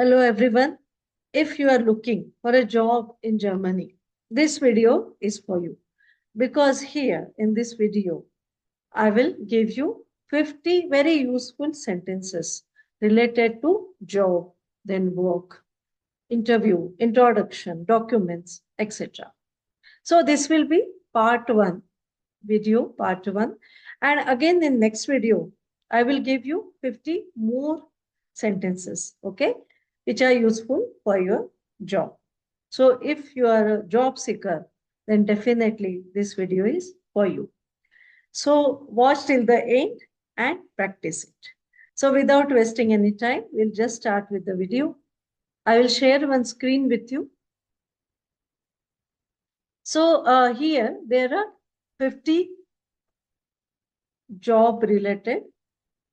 Hello everyone. If you are looking for a job in Germany, this video is for you because here in this video, I will give you 50 very useful sentences related to job, then work, interview, introduction, documents, etc. So this will be part 1 video, part 1. And again in next video, I will give you 50 more sentences, okay, which are useful for your job. So if you are a job seeker, then definitely this video is for you. So watch till the end and practice it. So without wasting any time, we'll just start with the video. I will share one screen with you. So here there are 50 job related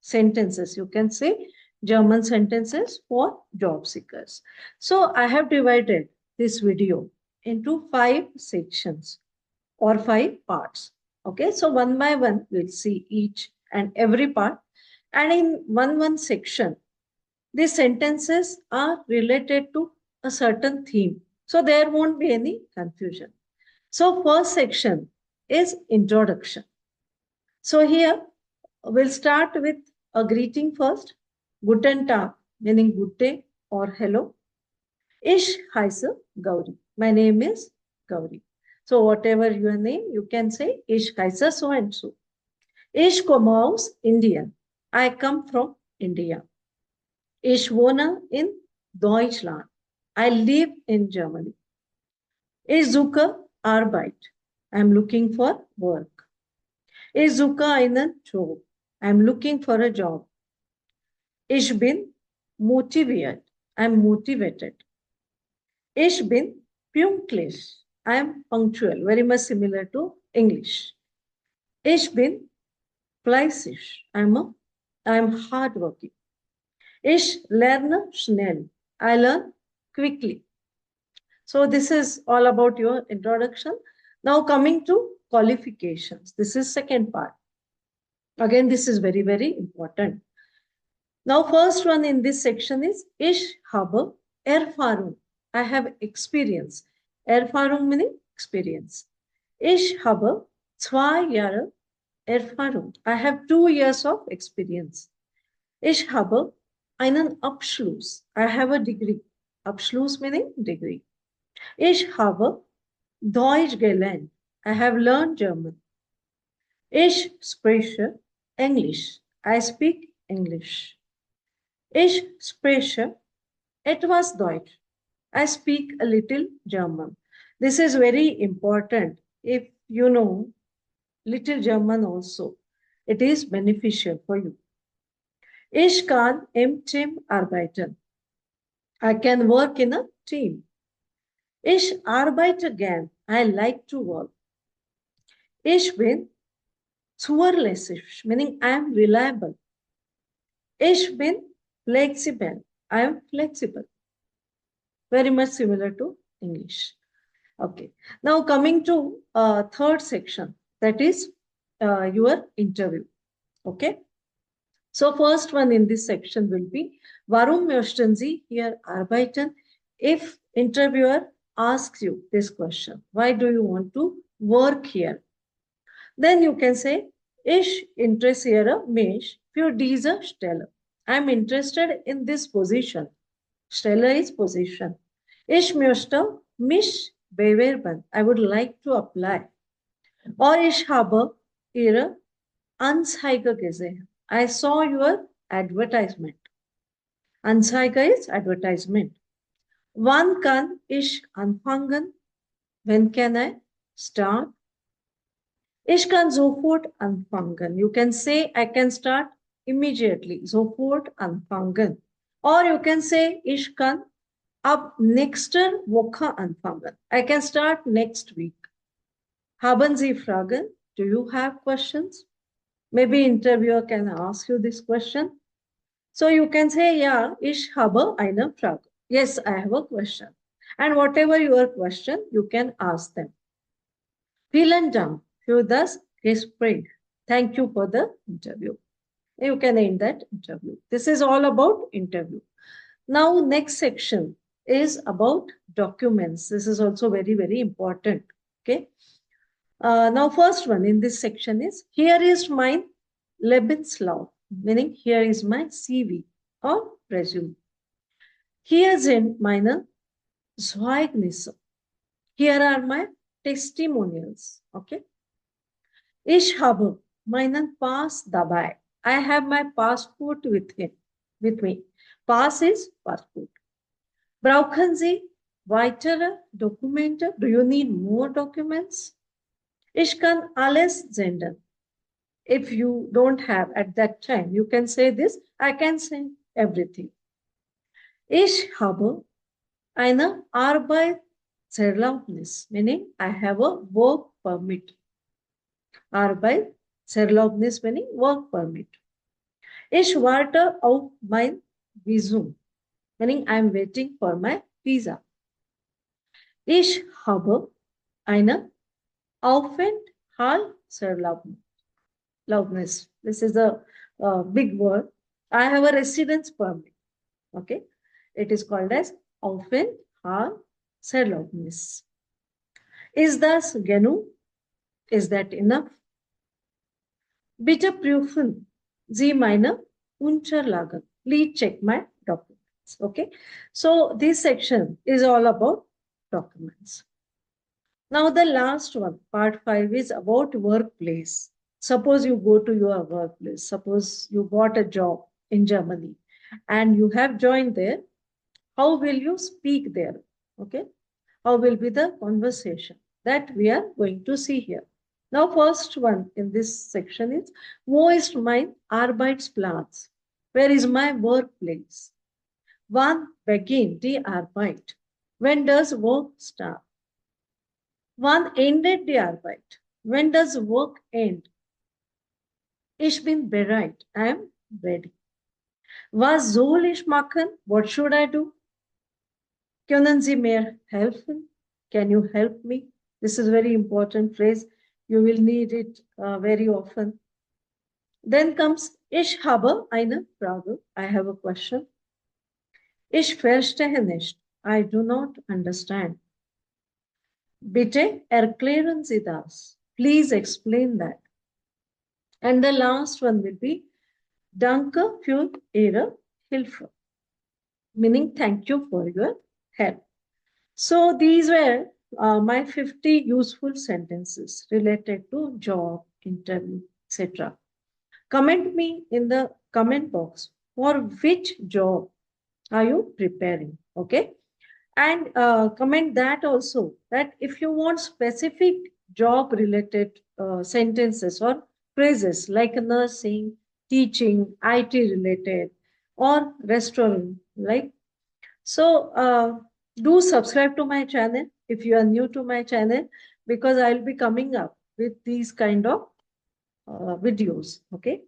sentences. You can say German sentences for job seekers. So I have divided this video into 5 sections or 5 parts. Okay, so one by one we'll see each and every part. And in one section, these sentences are related to a certain theme. So there won't be any confusion. So first section is introduction. So here we'll start with a greeting first. Guten Tag, meaning good day or hello. Ich heiße Gauri. My name is Gauri. So whatever your name, you can say Ich heiße so and so. Ich komme aus Indien. I come from India. Ich wohne in Deutschland. I live in Germany. Ich suche Arbeit. I'm looking for work. Ich suche einen Job. I'm looking for a job. Ich bin motiviert. I'm motivated. Ich bin pünktlich. I'm punctual. Very much similar to English. Ich bin fleißig. I'm hardworking. Ich lerne schnell. I learn quickly. So this is all about your introduction. Now coming to qualifications. This is second part. Again, this is very, very important. Now, first one in this section is Ich habe Erfahrung. I have experience. Erfahrung meaning experience. Ich habe 2 Jahre Erfahrung. I have 2 years of experience. Ich habe einen Abschluss. I have a degree. Abschluss meaning degree. Ich habe Deutsch gelernt. I have learned German. Ich spreche English. I speak English. Ich spreche etwas Deutsch. I speak a little German. This is very important. If you know little German also, it is beneficial for you. Ich kann im Team arbeiten. I can work in a team. Ich arbeite gern. I like to work. Ich bin zuverlässig, meaning I am reliable. Ich bin flexibel. I am flexible. Very much similar to English. Okay. Now coming to third section, that is your interview. Okay. So first one in this section will be Warum möchten Sie hier arbeiten? If interviewer asks you this question, why do you want to work here? Then you can say, Ich interessiere mich für diese Stelle. I'm interested in this position. Stelle is position. Ich möchte mich bewerben. I would like to apply. Or ich habe Ihre Anzeige gesehen. I saw your advertisement. Anzeige is advertisement. Wann kann ich anfangen? When can I start? Ich kann sofort anfangen. You can say I can start immediately. Sofort anfangen. Or you can say ich kann ab nächster Woche anfangen. I can start next week. Haben Sie Fragen? Do you have questions? Maybe interviewer can ask you this question. So you can say, ja, ich habe eine Frage. Yes, I have a question. And whatever your question, you can ask them. Vielen Dank für das Gespräch. Thank you for the interview. You can end that interview. This is all about interview. Now, next section is about documents. This is also very, very important. Okay. Now, first one in this section is here is my Lebenslauf, meaning here is my CV or resume. Here sind meine Zeugnisse. Here are my testimonials. Okay. Ich habe meinen Pass dabei. I have my passport with me. Pass is passport. Brauchen Sie weitere Dokumente? Do you need more documents? Ich kann alles senden. If you don't have at that time, you can say this, I can send everything. Ich habe eine Arbeitserlaubnis, meaning I have a work permit. Arbeitserlaubnis meaning work permit. Ich warte auf mein Visum, meaning I am waiting for my visa. Ich habe eine Aufenthaltserlaubnis. This is a big word. I have a residence permit. Okay. It is called as Aufenthaltserlaubnis. Is das genug? Is that enough? Bitte prüfen Sie meine Unterlagen. Please check my documents. Okay. So this section is all about documents. Now the last one, part 5, is about workplace. Suppose you go to your workplace. Suppose you got a job in Germany and you have joined there. How will you speak there? Okay. How will be the conversation? That we are going to see here. Now, first one in this section is, wo ist mein Arbeitsplatz? Where is my workplace? Wann beginnt die Arbeit? When does work start? Wann endet die Arbeit? When does work end? Ich bin bereit. I am ready. Was soll ich machen? What should I do? Können Sie mir helfen? Can you help me? This is a very important phrase. You will need it very often. Then comes, ich habe eine Frage. I have a question. Ich verstehe nicht. I do not understand. Bitte erklären Sie das. Please explain that. And the last one will be, Danke für Ihre Hilfe, meaning thank you for your help. So these were my 50 useful sentences related to job, interview, etc. Comment me in the comment box for which job are you preparing, okay? And comment that also, that if you want specific job related sentences or phrases like nursing, teaching, IT related, or restaurant, like, so do subscribe to my channel if you are new to my channel, because I'll be coming up with these kind of videos. Okay.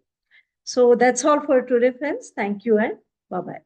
So that's all for today, friends. Thank you and bye-bye.